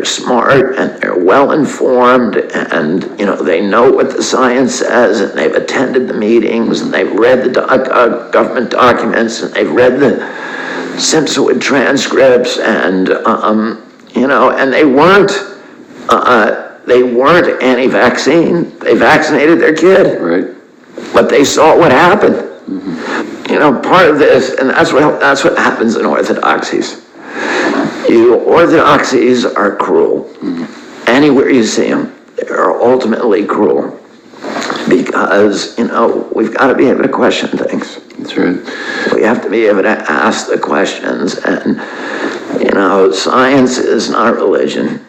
they're smart and they're well informed, and they know what the science says, and they've attended the meetings, and they've read the government documents, and they've read the Simpsonwood transcripts, and and they weren't anti-vaccine. They vaccinated their kid, right? But they saw what happened. Mm-hmm. Part of this, and that's what happens in orthodoxies. Orthodoxies are cruel. Mm-hmm. Anywhere you see them, they're ultimately cruel. Because, we've got to be able to question things. That's right. We have to be able to ask the questions. And, science is not a religion.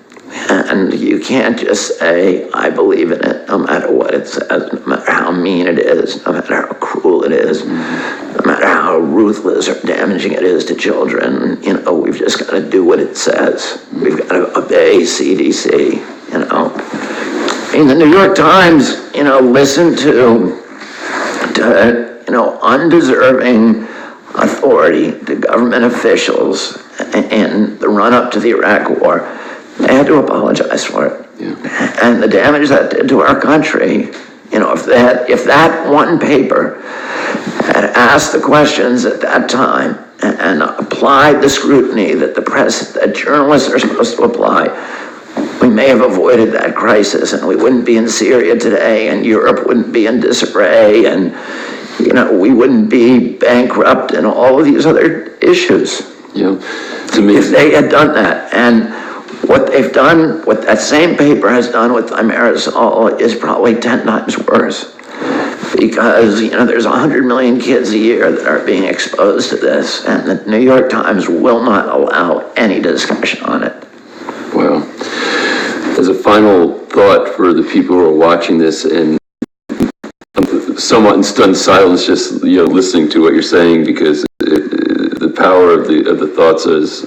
And you can't just say, I believe in it, no matter what it says, no matter how mean it is, no matter how cruel it is, no matter how ruthless or damaging it is to children. We've just got to do what it says. We've got to obey CDC, the New York Times, listened to undeserving authority to government officials in the run-up to the Iraq War. They had to apologize for it. Yeah. And the damage that did to our country, if that one paper had asked the questions at that time and applied the scrutiny that that journalists are supposed to apply, we may have avoided that crisis, and we wouldn't be in Syria today, and Europe wouldn't be in disarray, and we wouldn't be bankrupt and all of these other issues. Yeah, if they had done that. And what they've done, what that same paper has done with thimerosal is probably 10 times worse. Because, there's 100 million kids a year that are being exposed to this, and the New York Times will not allow any discussion on it. Wow. As a final thought for the people who are watching this, and I'm somewhat in stunned silence just listening to what you're saying, because the power of the thoughts is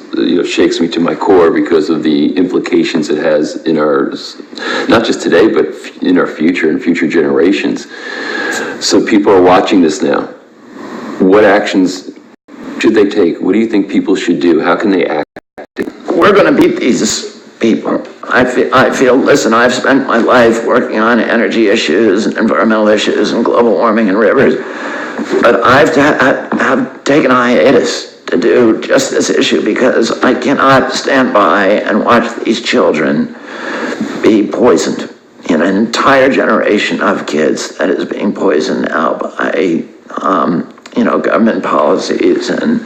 shakes me to my core because of the implications it has in our, not just today, but in our future and future generations. So people are watching this now. What actions should they take? What do you think people should do? How can they act? We're going to beat these people. I feel, listen, I've spent my life working on energy issues and environmental issues and global warming and rivers, but I've taken a hiatus to do just this issue because I cannot stand by and watch these children be poisoned. An entire generation of kids that is being poisoned now by, government policies and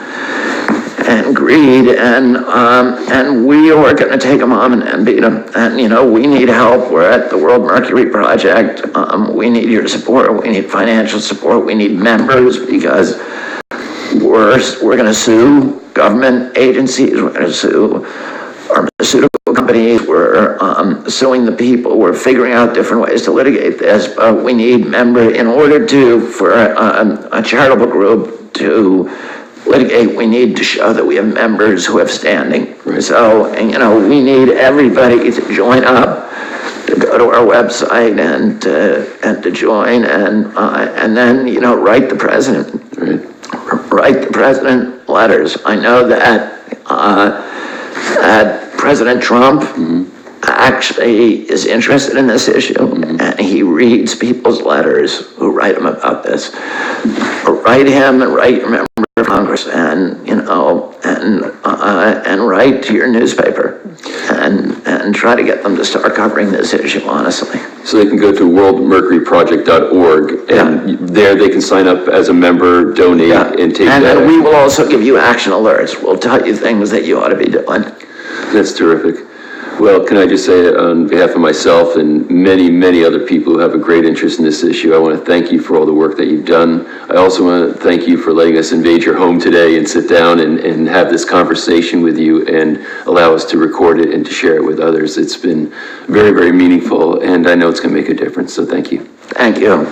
greed, and we are going to take them on and beat them. And we need help. We're at the World Mercury Project. We need your support. We need financial support. We need members, because we're going to sue government agencies. We're going to sue pharmaceutical companies. We're suing the people. We're figuring out different ways to litigate this, but we need members in order for a charitable group to litigate. We need to show that we have members who have standing. Right. So, we need everybody to join up, to go to our website and to join, and then write the president. Right. Write the president letters. I know that President Trump actually is interested in this issue, and he reads people's letters who write him about this. Write him and write your member of Congress, and write to your newspaper, and try to get them to start covering this issue honestly. So they can go to worldmercuryproject.org, and there they can sign up as a member, donate, and take that. And we will also give you action alerts. We'll tell you things that you ought to be doing. That's terrific. Well, can I just say on behalf of myself and many, many other people who have a great interest in this issue, I want to thank you for all the work that you've done. I also want to thank you for letting us invade your home today and sit down and have this conversation with you and allow us to record it and to share it with others. It's been very, very meaningful, and I know it's going to make a difference, so thank you. Thank you.